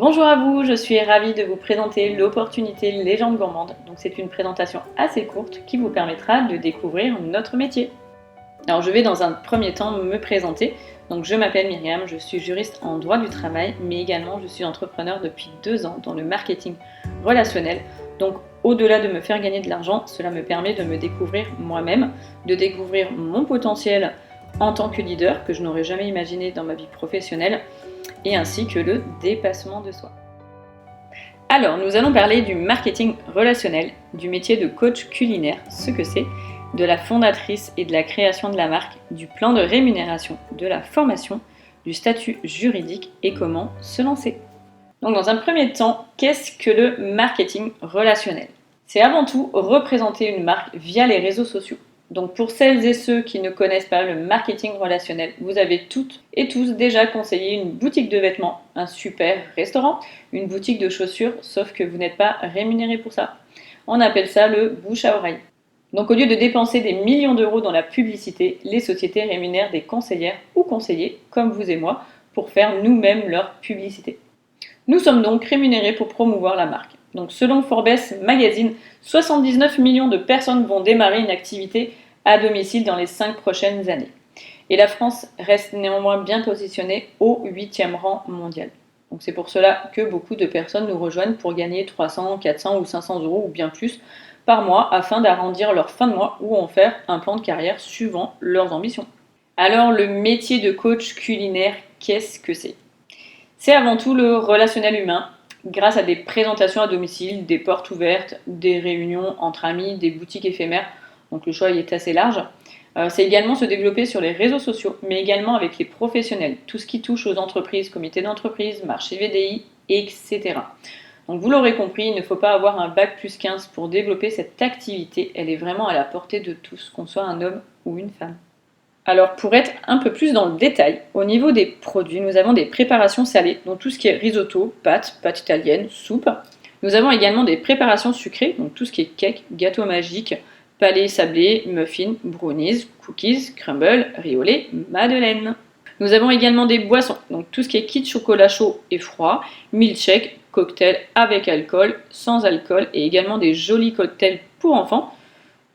Bonjour à vous, je suis ravie de vous présenter l'opportunité Légende gourmande. Donc c'est une présentation assez courte qui vous permettra de découvrir notre métier. Alors je vais dans un premier temps me présenter. Donc je m'appelle Myriam, je suis juriste en droit du travail, mais également je suis entrepreneur depuis 2 ans dans le marketing relationnel. Donc au-delà de me faire gagner de l'argent, cela me permet de me découvrir moi-même, de découvrir mon potentiel en tant que leader que je n'aurais jamais imaginé dans ma vie professionnelle, et ainsi que le dépassement de soi. Alors, nous allons parler du marketing relationnel, du métier de coach culinaire, ce que c'est, de la fondatrice et de la création de la marque, du plan de rémunération, de la formation, du statut juridique et comment se lancer. Donc, dans un premier temps, qu'est-ce que le marketing relationnel ? C'est avant tout représenter une marque via les réseaux sociaux. Donc pour celles et ceux qui ne connaissent pas le marketing relationnel, vous avez toutes et tous déjà conseillé une boutique de vêtements, un super restaurant, une boutique de chaussures, sauf que vous n'êtes pas rémunéré pour ça. On appelle ça le bouche à oreille. Donc au lieu de dépenser des millions d'euros dans la publicité, les sociétés rémunèrent des conseillères ou conseillers, comme vous et moi, pour faire nous-mêmes leur publicité. Nous sommes donc rémunérés pour promouvoir la marque. Donc selon Forbes Magazine, 79 millions de personnes vont démarrer une activité à domicile dans les 5 prochaines années. Et la France reste néanmoins bien positionnée au 8e rang mondial. Donc c'est pour cela que beaucoup de personnes nous rejoignent pour gagner 300, 400 ou 500 euros ou bien plus par mois afin d'arrondir leur fin de mois ou en faire un plan de carrière suivant leurs ambitions. Alors le métier de coach culinaire, qu'est-ce que c'est ? C'est avant tout le relationnel humain, grâce à des présentations à domicile, des portes ouvertes, des réunions entre amis, des boutiques éphémères. Donc le choix est assez large. C'est également se développer sur les réseaux sociaux, mais également avec les professionnels, tout ce qui touche aux entreprises, comités d'entreprise, marché VDI, etc. Donc vous l'aurez compris, il ne faut pas avoir un bac plus 15 pour développer cette activité. Elle est vraiment à la portée de tous, qu'on soit un homme ou une femme. Alors pour être un peu plus dans le détail, au niveau des produits, nous avons des préparations salées, donc tout ce qui est risotto, pâtes italiennes, soupe. Nous avons également des préparations sucrées, donc tout ce qui est cake, gâteau magique, palais sablés, muffins, brownies, cookies, crumble, riz au lait, madeleine. Nous avons également des boissons, donc tout ce qui est kit chocolat chaud et froid, milkshake, cocktail avec alcool, sans alcool et également des jolis cocktails pour enfants,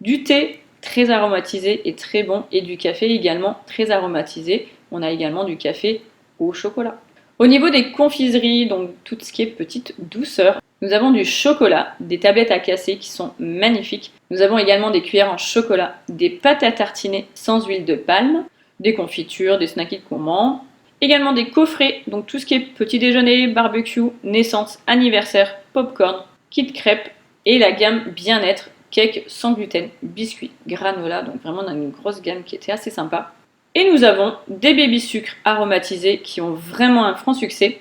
du thé très aromatisé et très bon, et du café également très aromatisé. On a également du café au chocolat. Au niveau des confiseries, donc tout ce qui est petite douceur, nous avons du chocolat, des tablettes à casser qui sont magnifiques. Nous avons également des cuillères en chocolat, des pâtes à tartiner sans huile de palme, des confitures, des snacks gourmands, également des coffrets, donc tout ce qui est petit déjeuner, barbecue, naissance, anniversaire, popcorn, kit crêpes et la gamme bien-être, cake sans gluten, biscuits, granola, donc vraiment on a une grosse gamme qui était assez sympa. Et nous avons des baby sucres aromatisés qui ont vraiment un franc succès,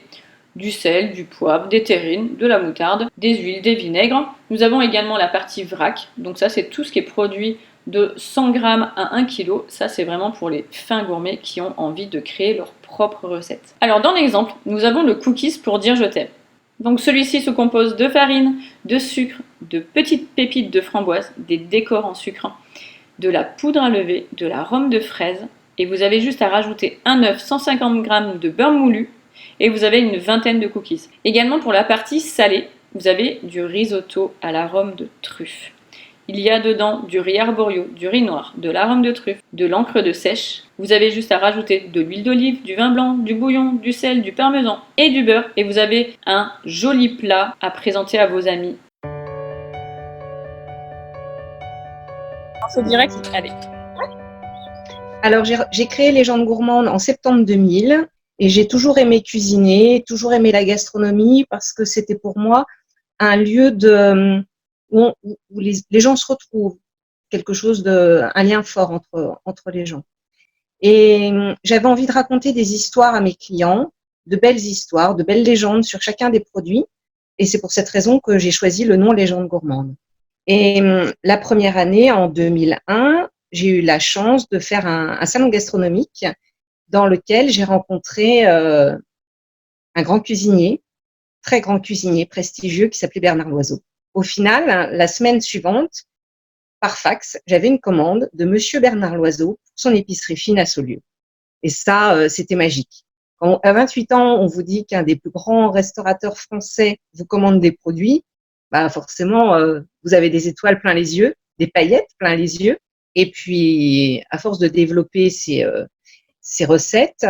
du sel, du poivre, des terrines, de la moutarde, des huiles, des vinaigres. Nous avons également la partie vrac, donc ça c'est tout ce qui est produit de 100 g à 1 kg. Ça c'est vraiment pour les fins gourmets qui ont envie de créer leur propre recette. Alors dans l'exemple, nous avons le cookies pour dire je t'aime. Donc celui-ci se compose de farine, de sucre, de petites pépites de framboise, des décors en sucre, de la poudre à lever, de l'arôme de fraise, et vous avez juste à rajouter un œuf, 150 g de beurre moulu, et vous avez une vingtaine de cookies. Également pour la partie salée, vous avez du risotto à l'arôme de truffe. Il y a dedans du riz arborio, du riz noir, de l'arôme de truffe, de l'encre de sèche. Vous avez juste à rajouter de l'huile d'olive, du vin blanc, du bouillon, du sel, du parmesan et du beurre. Et vous avez un joli plat à présenter à vos amis. C'est direct, allez. Alors, j'ai créé Légende gourmande en septembre 2000 et j'ai toujours aimé cuisiner, toujours aimé la gastronomie parce que c'était pour moi un lieu où les gens se retrouvent, un lien fort entre les gens. Et j'avais envie de raconter des histoires à mes clients, de belles histoires, de belles légendes sur chacun des produits. Et c'est pour cette raison que j'ai choisi le nom Légende gourmande. Et la première année, en 2001, j'ai eu la chance de faire un salon gastronomique dans lequel j'ai rencontré un grand cuisinier, très grand cuisinier, prestigieux, qui s'appelait Bernard Loiseau. Au final, la semaine suivante, par fax, j'avais une commande de Monsieur Bernard Loiseau pour son épicerie fine à Saulieu. Et ça, c'était magique. À 28 ans, on vous dit qu'un des plus grands restaurateurs français vous commande des produits, bah forcément, vous avez des étoiles plein les yeux, des paillettes plein les yeux. Et puis, à force de développer ces recettes,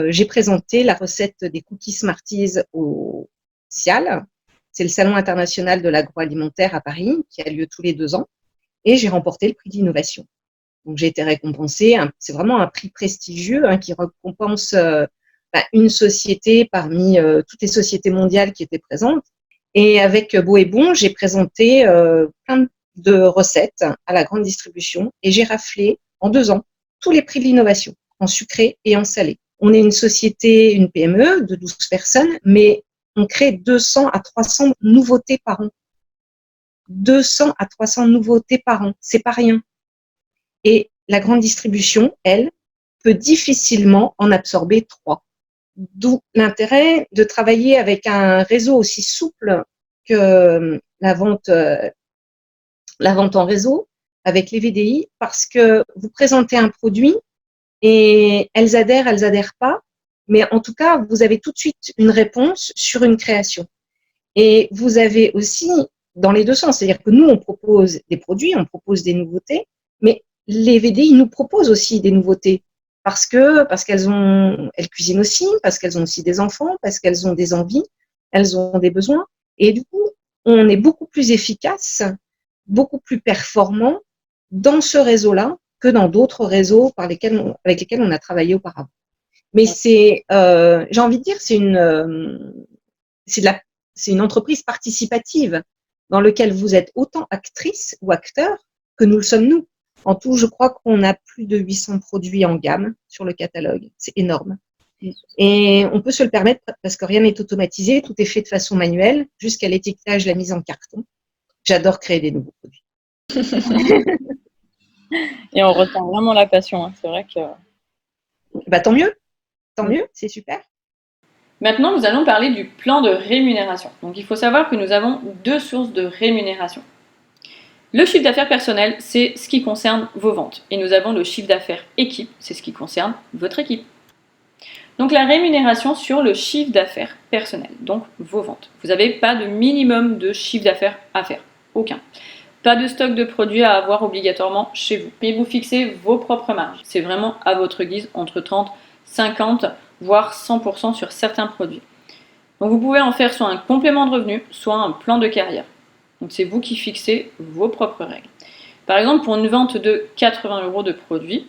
j'ai présenté la recette des cookies Smarties au SIAL. C'est le Salon international de l'agroalimentaire à Paris, qui a lieu tous les 2 ans. Et j'ai remporté le prix d'innovation. Donc, j'ai été récompensée. C'est vraiment un prix prestigieux qui récompense une société parmi toutes les sociétés mondiales qui étaient présentes. Et avec Beau et Bon, j'ai présenté plein de recettes à la grande distribution et j'ai raflé en 2 ans tous les prix de l'innovation, en sucré et en salé. On est une société, une PME de 12 personnes, mais on crée 200 à 300 nouveautés par an. 200 à 300 nouveautés par an, c'est pas rien. Et la grande distribution, elle, peut difficilement en absorber 3. D'où l'intérêt de travailler avec un réseau aussi souple que la vente en réseau avec les VDI, parce que vous présentez un produit et elles adhèrent pas, mais en tout cas, vous avez tout de suite une réponse sur une création. Et vous avez aussi dans les deux sens, c'est-à-dire que nous, on propose des produits, on propose des nouveautés, mais les VDI nous proposent aussi des nouveautés parce qu'elles cuisinent aussi, parce qu'elles ont aussi des enfants, parce qu'elles ont des envies, elles ont des besoins. Et du coup, on est beaucoup plus efficace, beaucoup plus performant dans ce réseau-là que dans d'autres réseaux avec lesquels on a travaillé auparavant. Mais j'ai envie de dire, c'est une entreprise participative dans laquelle vous êtes autant actrice ou acteur que nous le sommes nous. En tout, je crois qu'on a plus de 800 produits en gamme sur le catalogue. C'est énorme. Et on peut se le permettre parce que rien n'est automatisé, tout est fait de façon manuelle, jusqu'à l'étiquetage, la mise en carton. J'adore créer des nouveaux produits. Et on ressent vraiment la passion, c'est vrai que… Tant mieux, c'est super. Maintenant, nous allons parler du plan de rémunération. Donc, il faut savoir que nous avons 2 sources de rémunération. Le chiffre d'affaires personnel, c'est ce qui concerne vos ventes. Et nous avons le chiffre d'affaires équipe, c'est ce qui concerne votre équipe. Donc, la rémunération sur le chiffre d'affaires personnel, donc vos ventes. Vous n'avez pas de minimum de chiffre d'affaires à faire, aucun. Pas de stock de produits à avoir obligatoirement chez vous. Et vous fixez vos propres marges. C'est vraiment à votre guise, entre 30, 50, voire 100% sur certains produits. Donc vous pouvez en faire soit un complément de revenu, soit un plan de carrière. Donc c'est vous qui fixez vos propres règles. Par exemple, pour une vente de 80 € de produits,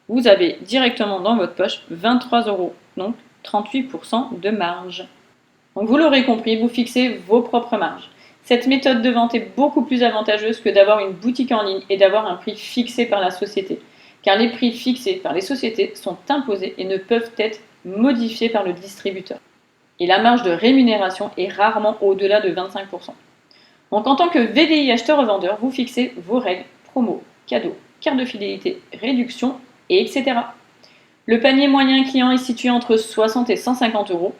vous avez directement dans votre poche 23 €, donc 38% de marge. Donc vous l'aurez compris, vous fixez vos propres marges. Cette méthode de vente est beaucoup plus avantageuse que d'avoir une boutique en ligne et d'avoir un prix fixé par la société. Car les prix fixés par les sociétés sont imposés et ne peuvent être modifiés par le distributeur. Et la marge de rémunération est rarement au-delà de 25%. Donc en tant que VDI acheteur-revendeur, vous fixez vos règles, promos, cadeaux, carte de fidélité, réduction, et etc. Le panier moyen client est situé entre 60 et 150 €.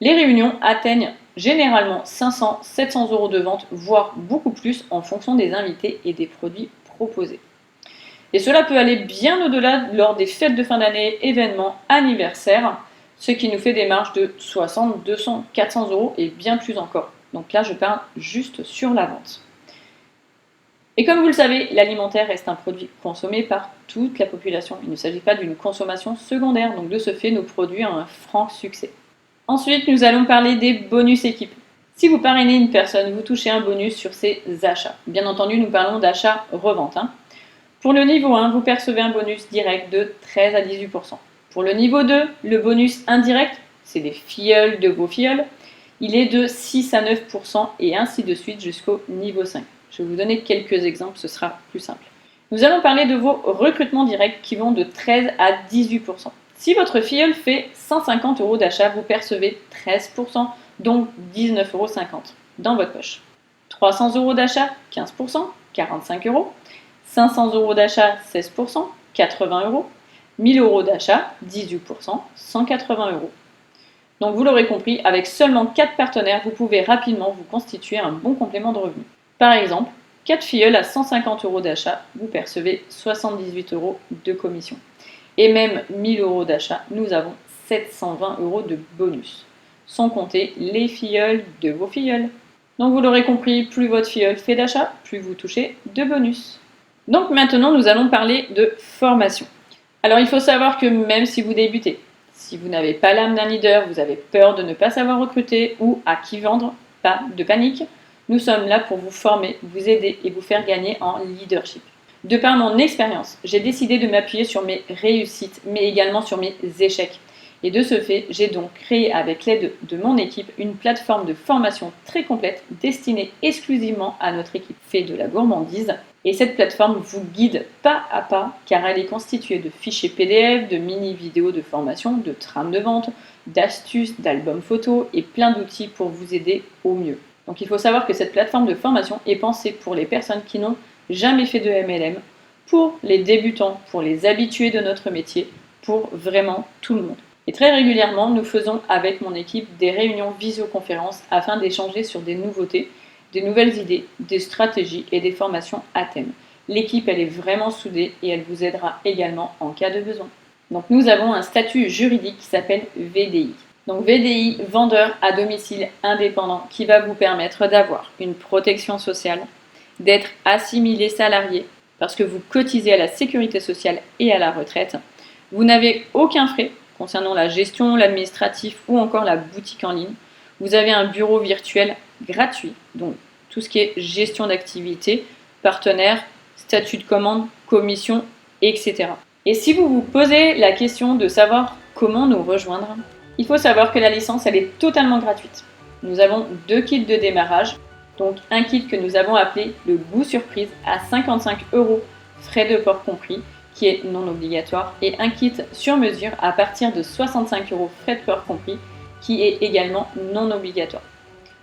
Les réunions atteignent généralement 500-700 € de vente, voire beaucoup plus en fonction des invités et des produits proposés. Et cela peut aller bien au-delà lors des fêtes de fin d'année, événements, anniversaires, ce qui nous fait des marges de 60, 200, 400 € et bien plus encore. Donc là, je parle juste sur la vente. Et comme vous le savez, l'alimentaire reste un produit consommé par toute la population. Il ne s'agit pas d'une consommation secondaire, donc de ce fait, nos produits ont un franc succès. Ensuite, nous allons parler des bonus équipes. Si vous parrainez une personne, vous touchez un bonus sur ses achats. Bien entendu, nous parlons d'achat-revente. Pour le niveau 1, vous percevez un bonus direct de 13 à 18%. Pour le niveau 2, le bonus indirect, c'est des filleuls de vos filleuls, il est de 6 à 9% et ainsi de suite jusqu'au niveau 5. Je vais vous donner quelques exemples, ce sera plus simple. Nous allons parler de vos recrutements directs qui vont de 13 à 18%. Si votre filleul fait 150 € d'achat, vous percevez 13%, donc 19,50 € dans votre poche. 300 € d'achat, 15%, 45 €. 500 € d'achat, 16%, 80 €. 1000 € d'achat, 18%, 180 €. Donc vous l'aurez compris, avec seulement 4 partenaires, vous pouvez rapidement vous constituer un bon complément de revenu. Par exemple, 4 filleuls à 150 € d'achat, vous percevez 78 € de commission. Et même 1000 € d'achat, nous avons 720 € de bonus, sans compter les filleuls de vos filleuls. Donc vous l'aurez compris, plus votre filleul fait d'achat, plus vous touchez de bonus. Donc maintenant, nous allons parler de formation. Alors il faut savoir que même si vous débutez, si vous n'avez pas l'âme d'un leader, vous avez peur de ne pas savoir recruter ou à qui vendre, pas de panique. Nous sommes là pour vous former, vous aider et vous faire gagner en leadership. De par mon expérience, j'ai décidé de m'appuyer sur mes réussites, mais également sur mes échecs. Et de ce fait, j'ai donc créé avec l'aide de mon équipe une plateforme de formation très complète destinée exclusivement à notre équipe Fait de la gourmandise. Et cette plateforme vous guide pas à pas car elle est constituée de fichiers PDF, de mini-vidéos de formation, de trames de vente, d'astuces, d'albums photos et plein d'outils pour vous aider au mieux. Donc il faut savoir que cette plateforme de formation est pensée pour les personnes qui n'ont jamais fait de MLM, pour les débutants, pour les habitués de notre métier, pour vraiment tout le monde. Et très régulièrement, nous faisons avec mon équipe des réunions visioconférences afin d'échanger sur des nouveautés, des nouvelles idées, des stratégies et des formations à thème. L'équipe, elle est vraiment soudée et elle vous aidera également en cas de besoin. Donc nous avons un statut juridique qui s'appelle VDI. Donc VDI, vendeur à domicile indépendant, qui va vous permettre d'avoir une protection sociale, d'être assimilé salarié parce que vous cotisez à la sécurité sociale et à la retraite. Vous n'avez aucun frais concernant la gestion, l'administratif ou encore la boutique en ligne. Vous avez un bureau virtuel gratuit, donc tout ce qui est gestion d'activité, partenaire, statut de commande, commission, etc. Et si vous vous posez la question de savoir comment nous rejoindre, il faut savoir que la licence, elle est totalement gratuite. Nous avons 2 kits de démarrage, donc un kit que nous avons appelé le goût surprise à 55 €, frais de port compris, qui est non obligatoire, et un kit sur mesure à partir de 65 €, frais de port compris, qui est également non obligatoire.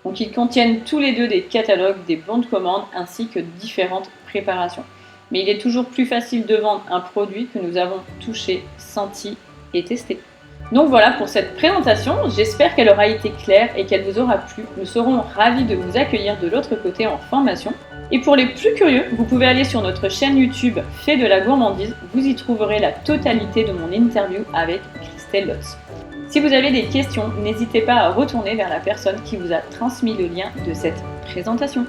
Donc ils contiennent tous les deux des catalogues, des bons de commande ainsi que différentes préparations. Mais il est toujours plus facile de vendre un produit que nous avons touché, senti et testé. Donc voilà pour cette présentation, j'espère qu'elle aura été claire et qu'elle vous aura plu. Nous serons ravis de vous accueillir de l'autre côté en formation. Et pour les plus curieux, vous pouvez aller sur notre chaîne YouTube Fait de la gourmandise, vous y trouverez la totalité de mon interview avec Christelle Lotz. Si vous avez des questions, n'hésitez pas à retourner vers la personne qui vous a transmis le lien de cette présentation.